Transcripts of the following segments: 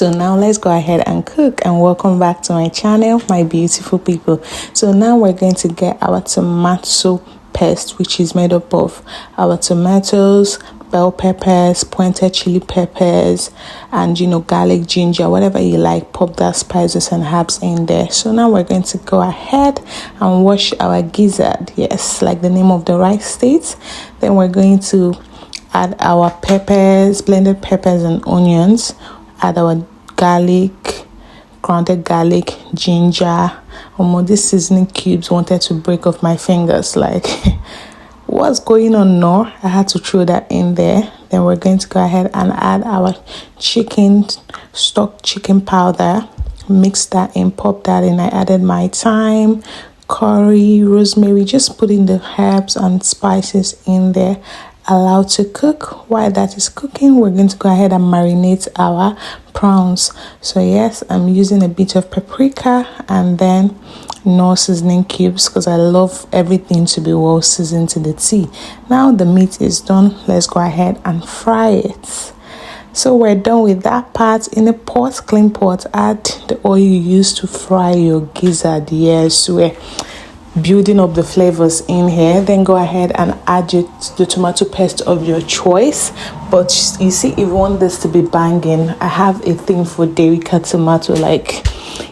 So now let's go ahead and cook, and welcome back to my channel, my beautiful people. So now we're going to get our tomato paste, which is made up of our tomatoes, bell peppers, pointed chili peppers, and garlic, ginger, whatever you like. Pop that spices and herbs in there. So now we're going to go ahead and wash our gizzard, yes, like the name of the rice states. Then we're going to add our peppers, blended peppers and onions. Add our garlic, grounded garlic, ginger. These seasoning cubes wanted to break off my fingers. Like, what's going on now? I had to throw that in there. Then we're going to go ahead and add our stock chicken powder. Mix that in, pop that in. I added my thyme, curry, rosemary. Just putting the herbs and spices in there. Allow to cook. While that is cooking, we're going to go ahead and marinate our prawns. So yes, I'm using a bit of paprika and then no seasoning cubes because I love everything to be well seasoned to the T. Now the meat is done. Let's go ahead and fry it. So we're done with that part. In a pot, clean pot, add the oil you use to fry your gizzard. Yes, we're building up the flavors in here. Then go ahead and add the tomato paste of your choice. But you see, if you want this to be banging, I have a thing for dairy cut tomato. Like,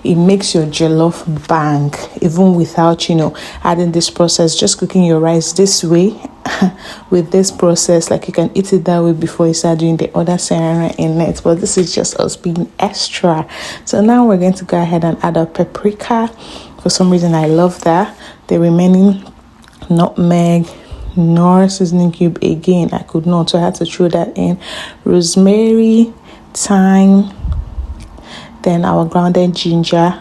it makes your jollof bang even without adding this process. Just cooking your rice this way with this process, like you can eat it that way before you start doing the other ceremony in it. But this is just us being extra. So now we're going to go ahead and add our paprika. For some reason I love that. The remaining nutmeg, nor seasoning cube again, I could not, so I had to throw that in. Rosemary, thyme, then our grounded ginger.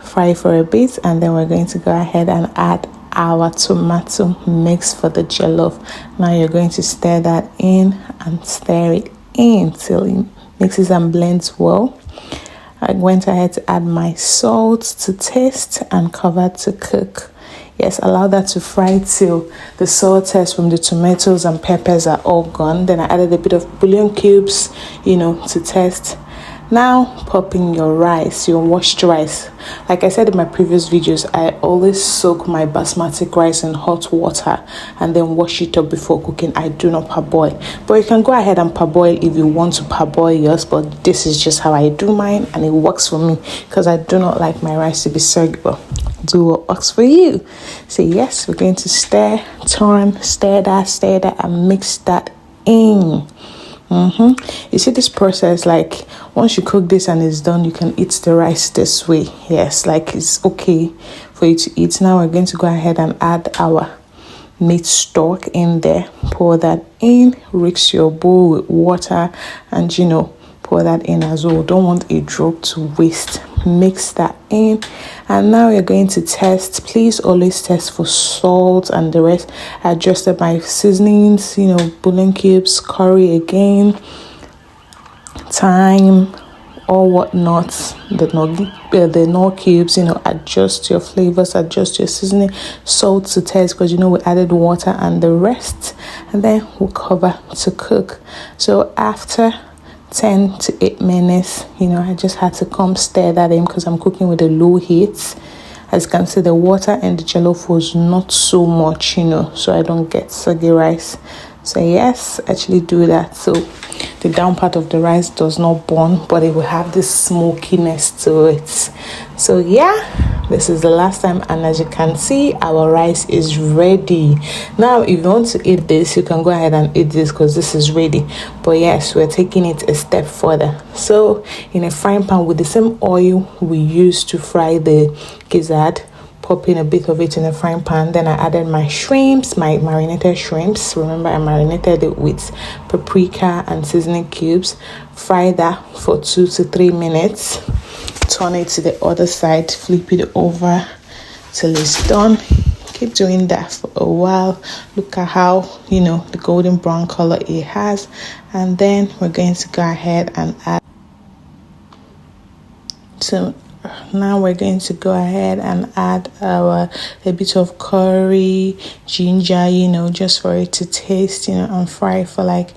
Fry for a bit, and then we're going to go ahead and add our tomato mix for the jollof. Now you're going to stir that in and stir it in till it mixes and blends well. I went ahead to add my salt to taste and cover to cook. Yes, allow that to fry till the salt test from the tomatoes and peppers are all gone. Then I added a bit of bouillon cubes, to test. Now pop in your rice, your washed rice. Like I said in my previous videos, I always soak my basmati rice in hot water and then wash it up before cooking. I do not parboil, but you can go ahead and parboil if you want to parboil yours. But this is just how I do mine, and it works for me because I do not like my rice to be soggy. But do what works for you. So yes, we're going to stir, turn, stir that, and mix that in. You see this process, like once you cook this and it's done, you can eat the rice this way. Yes, like it's okay for you to eat. Now we're going to go ahead and add our meat stock in there. Pour that in, mix your bowl with water, and pour that in as well. Don't want a drop to waste. Mix that in, and now you're going to test. Please always test for salt and the rest. I adjusted my seasonings, bouillon cubes, curry again, thyme, or whatnot, the nor cubes. Adjust your flavors, adjust your seasoning, salt to taste, because we added water and the rest, and then we'll cover to cook. So after 10 to 8 minutes, I just had to come stir that in because I'm cooking with a low heat. As you can see, the water and the jollof was not so much, so I don't get soggy rice. So yes, actually do that so the down part of the rice does not burn, but it will have this smokiness to it. So yeah, this is the last time, and as you can see, our rice is ready. Now if you want to eat this, you can go ahead and eat this because this is ready. But yes, we're taking it a step further. So in a frying pan with the same oil we used to fry the gizzard, pop in a bit of it in a frying pan. Then I added my shrimps, my marinated shrimps. Remember, I marinated it with paprika and seasoning cubes. Fry that for 2 to 3 minutes. Turn it to the other side, flip it over till it's done. Keep doing that for a while. Look at how the golden brown color it has. And then we're going to go ahead and add now we're going to go ahead and add a bit of curry, ginger, just for it to taste, and fry for like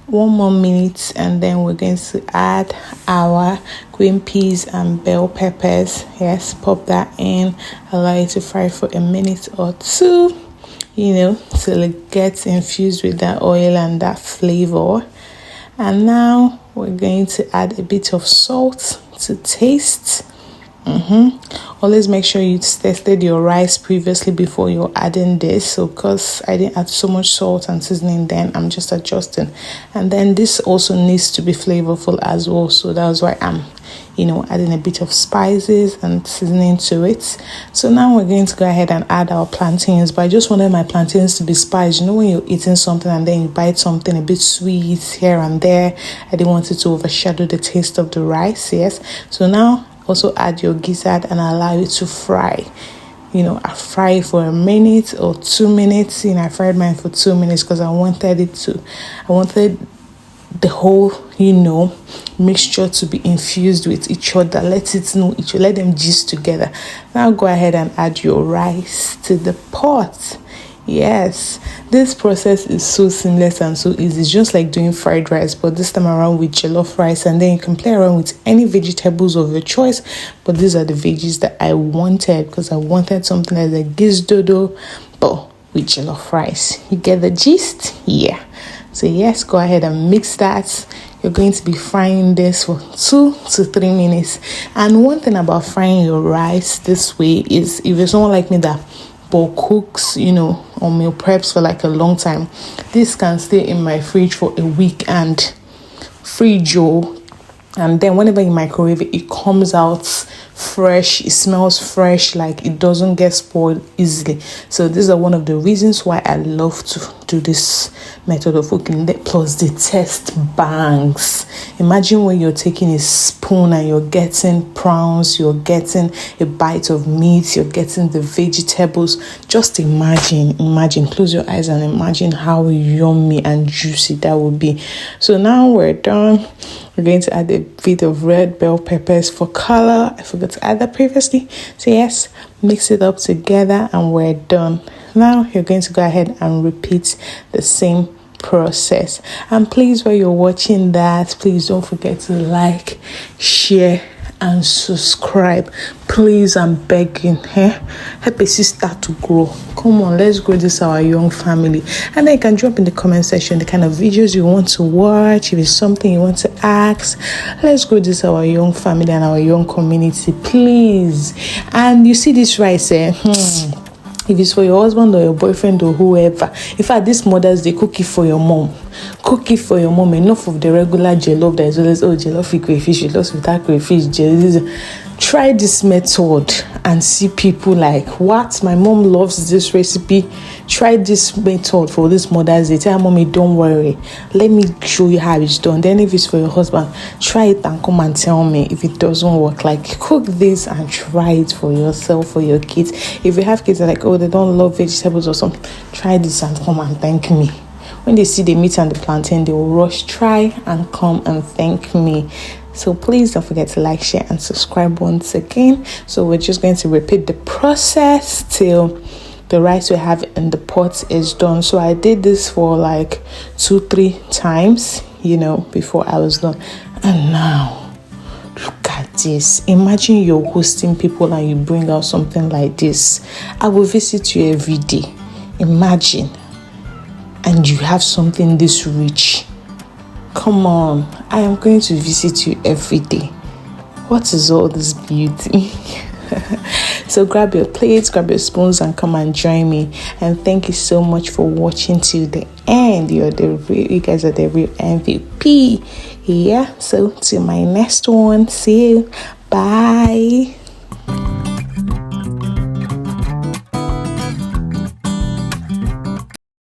one more minute, and then we're going to add our green peas and bell peppers. Yes, pop that in, allow it to fry for a minute or two, till it gets infused with that oil and that flavor. And now we're going to add a bit of salt to taste. Always make sure you tested your rice previously before you're adding this. So because I didn't add so much salt and seasoning, then I'm just adjusting. And then this also needs to be flavorful as well, so that's why I'm adding a bit of spices and seasoning to it. So now we're going to go ahead and add our plantains, but I just wanted my plantains to be spiced. When you're eating something and then you bite something a bit sweet here and there, I didn't want it to overshadow the taste of the rice. Yes, so now also add your gizzard and allow it to fry. I fry for a minute or 2 minutes. I fried mine for 2 minutes because I wanted the whole mixture to be infused with each other. Let them gist together. Now go ahead and add your rice to the pot. Yes, this process is so seamless and so easy. It's just like doing fried rice, but this time around with jollof rice, and then you can play around with any vegetables of your choice. But these are the veggies that I wanted, because I wanted something like a Gizzdodo, but with jollof rice. You get the gist? Yeah. So yes, go ahead and mix that. You're going to be frying this for 2 to 3 minutes. And one thing about frying your rice this way is, if you're someone like me that cooks, or meal preps for like a long time, this can stay in my fridge for a week and and then whenever you microwave it, it comes out fresh. It smells fresh, like it doesn't get spoiled easily. So these are one of the reasons why I love to do this method of cooking. Plus the taste bangs. Imagine when you're taking a spoon and you're getting prawns, you're getting a bite of meat, you're getting the vegetables. Just imagine, close your eyes and imagine how yummy and juicy that would be. So now we're done. We're going to add a bit of red bell peppers for color. I forgot to add that previously. So yes, mix it up together and we're done. Now you're going to go ahead and repeat the same process. And please, while you're watching that, please don't forget to like, share, and subscribe. Please, I'm begging. Help us start to grow. Come on, let's grow this our young family. And then you can drop in the comment section the kind of videos you want to watch. If it's something you want to ask, let's grow this our young family and our young community, please. And you see this rice, if it's for your husband or your boyfriend or whoever, in fact, this Mother's Day, cook it for your mom. Cook it for your mom. Enough of the regular jollof that is always, jollof with crayfish, jollof without crayfish. Try this method and see people like, what? My mom loves this recipe. Try this method for this Mother's Day. Tell mommy, don't worry. Let me show you how it's done. Then if it's for your husband, try it and come and tell me if it doesn't work. Like, cook this and try it for yourself, for your kids. If you have kids that are like, they don't love vegetables or something, try this and come and thank me. When they see the meat and the plantain, they will rush, try and come and thank me. So please don't forget to like, share, and subscribe once again. So we're just going to repeat the process till the rice we have in the pot is done. So I did this for like 2-3 times, before I was done. And now, look at this. Imagine you're hosting people and you bring out something like this. I will visit you every day. Imagine. And you have something this rich. Come on, I am going to visit you every day. What is all this beauty? So grab your plates, grab your spoons, and come and join me. And thank you so much for watching till the end. You guys are the real MVP. Yeah, so till my next one. See you. Bye.